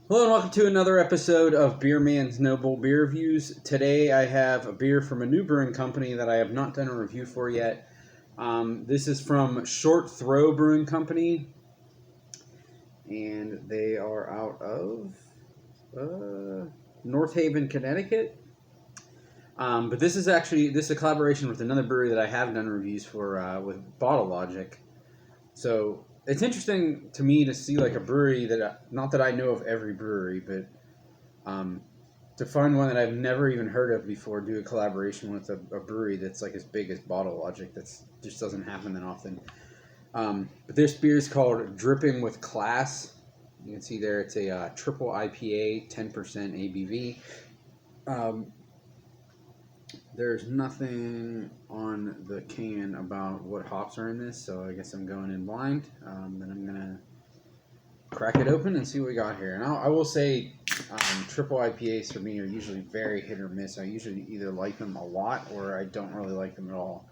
Hello and welcome to another episode of Beer Man's Noble Beer Reviews. Today I have a beer from a new brewing company that I have not done a review for yet. This is from Short Throw Brewing Company, and they are out of North Haven, Connecticut. But this is a collaboration with another brewery that I have done reviews for with Bottle Logic. So it's interesting to me to see like a brewery not that I know of every brewery, but um, to find one that I've never even heard of before do a collaboration with a brewery that's like as big as Bottle Logic. That's just doesn't happen that often. But this beer is called Dripping with Class. You can see there it's a triple IPA, 10% ABV. Um, there's nothing on the can about what hops are in this, so I guess I'm going in blind. And I'm gonna crack it open and see what we got here. And I will say, triple IPAs for me are usually very hit or miss. I usually either like them a lot or I don't really like them at all.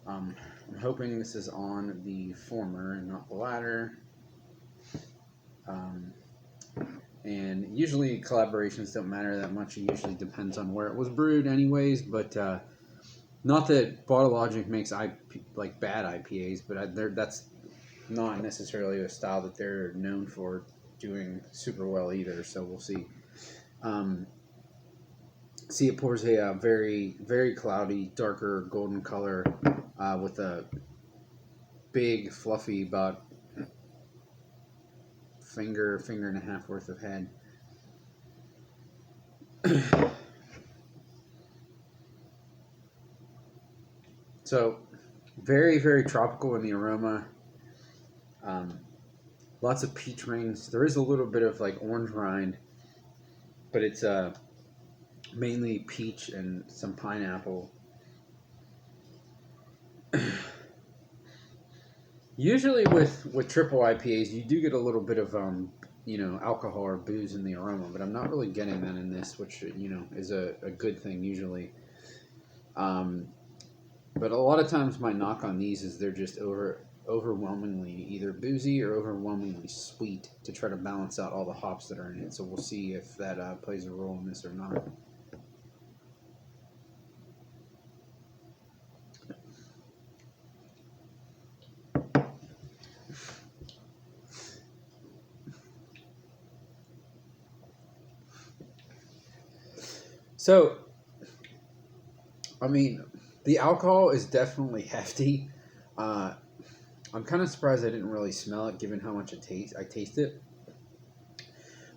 I'm hoping this is on the former and not the latter. And usually collaborations don't matter that much. It usually depends on where it was brewed anyways, but not that Bottle Logic makes like bad IPAs, but that's not necessarily a style that they're known for doing super well either. So we'll see. See, it pours a very, very cloudy, darker golden color with a big, fluffy, about finger and a half worth of head. So, very, very tropical in the aroma. Lots of peach rings. There is a little bit of like orange rind, but it's mainly peach and some pineapple. Usually with triple IPAs, you do get a little bit of alcohol or booze in the aroma, but I'm not really getting that in this, which is a good thing usually. But a lot of times my knock on these is they're just overwhelmingly either boozy or overwhelmingly sweet to try to balance out all the hops that are in it. So we'll see if that plays a role in this or not. So, I mean, the alcohol is definitely hefty. I'm kind of surprised I didn't really smell it, given how much I taste it.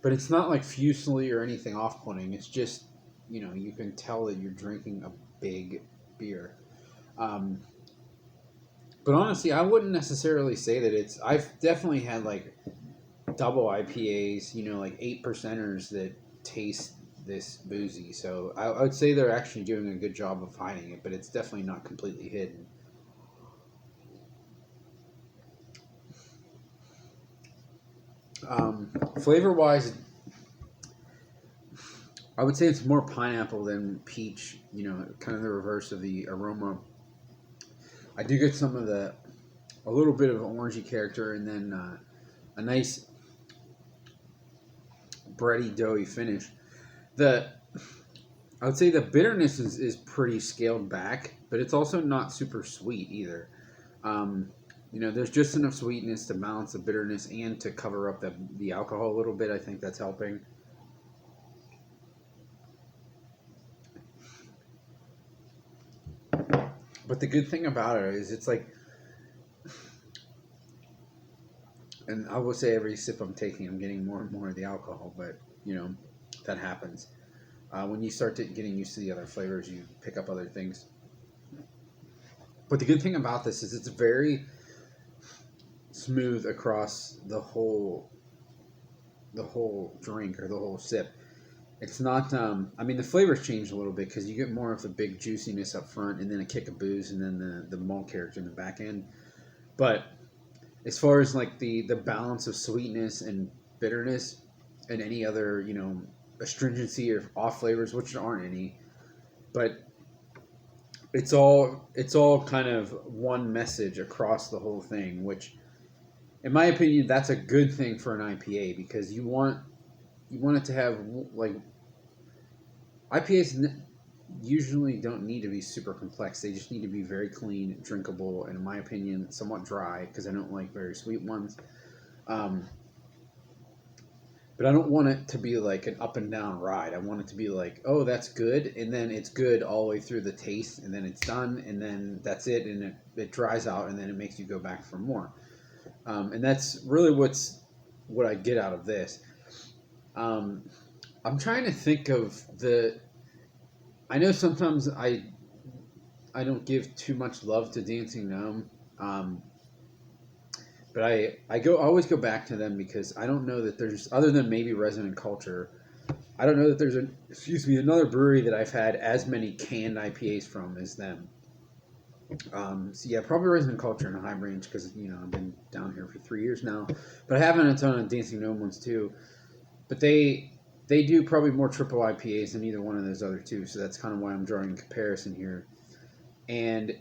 But it's not like fusely or anything off-putting. It's just, you can tell that you're drinking a big beer. Um, but honestly, I wouldn't necessarily say that it's. I've definitely had like double IPAs, like 8%ers that taste this boozy. So I would say they're actually doing a good job of hiding it, but it's definitely not completely hidden. Flavor wise, I would say it's more pineapple than peach. Kind of the reverse of the aroma. I do get a little bit of orangey character, and then a nice bready, doughy finish. The I would say the bitterness is pretty scaled back, but it's also not super sweet either. Um, there's just enough sweetness to balance the bitterness and to cover up the alcohol a little bit. I think that's helping. But the good thing about it is it's like, and I will say every sip I'm taking, I'm getting more and more of the alcohol, but, that happens. When you start getting used to the other flavors, you pick up other things. But the good thing about this is it's very smooth across the whole drink or the whole sip. It's not. I mean, the flavors change a little bit because you get more of the big juiciness up front, and then a kick of booze, and then the malt character in the back end. But as far as like the balance of sweetness and bitterness, and any other astringency or off flavors, which there aren't any, but it's all kind of one message across the whole thing, which in my opinion that's a good thing for an IPA because you want you want it to have like IPAs usually don't need to be super complex. They just need to be very clean, drinkable, and in my opinion, somewhat dry because I don't like very sweet ones. Um, but I don't want it to be like an up and down ride. I want it to be like, oh, that's good, and then it's good all the way through the taste, and then it's done, and then that's it, and it dries out, and then it makes you go back for more. And that's really what I get out of this. Um, I'm trying to think of the. I know sometimes I don't give too much love to Dancing Gnome, um, but I always go back to them because I don't know that there's other than maybe Resonant Culture. I don't know that there's another brewery that I've had as many canned IPAs from as them. So yeah, probably Resonant Culture and High Range because I've been down here for 3 years now, but I have a ton of Dancing Gnome ones too. But they do probably more triple IPAs than either one of those other two, so that's kind of why I'm drawing a comparison here. And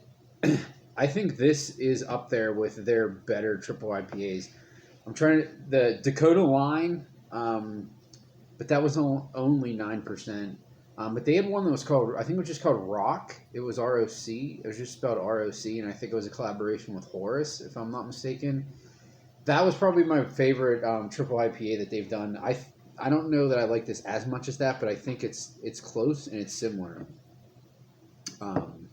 I think this is up there with their better triple IPAs. I'm trying to the Dakota line, but that was only 9%. But they had one that was called, I think it was just called Rock. It was ROC. It was just spelled ROC, and I think it was a collaboration with Horus, if I'm not mistaken. That was probably my favorite triple IPA that they've done. I don't know that I like this as much as that, but I think it's close and it's similar. Um,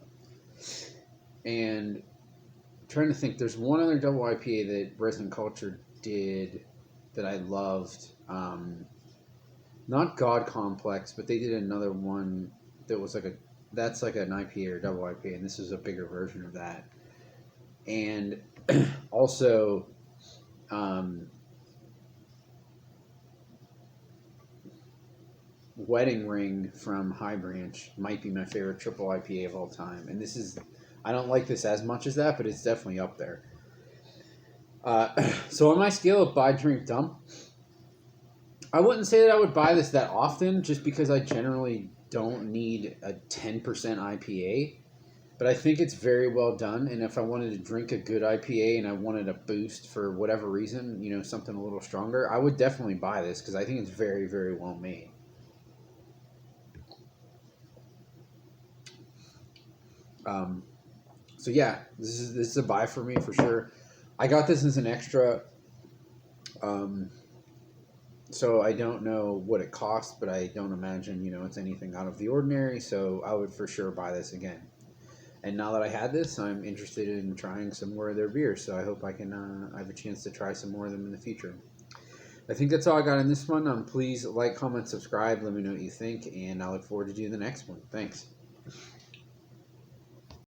and I'm trying to think, there's one other double IPA that Resident Culture did that I loved. Not God Complex, but they did another one that was that's like an IPA or double IPA, and this is a bigger version of that. And also, Wedding Ring from High Branch might be my favorite triple IPA of all time. And I don't like this as much as that, but it's definitely up there. So on my scale of buy, drink, dump, I wouldn't say that I would buy this that often just because I generally don't need a 10% IPA. But I think it's very well done. And if I wanted to drink a good IPA and I wanted a boost for whatever reason, something a little stronger, I would definitely buy this because I think it's very, very well made. Um, so yeah, this is a buy for me for sure. I got this as an extra, um, so I don't know what it costs, but I don't imagine it's anything out of the ordinary. So I would for sure buy this again. And now that I had this, I'm interested in trying some more of their beers. So I hope I have a chance to try some more of them in the future. I think that's all I got in this one. Please like, comment, subscribe. Let me know what you think, and I look forward to doing the next one. Thanks.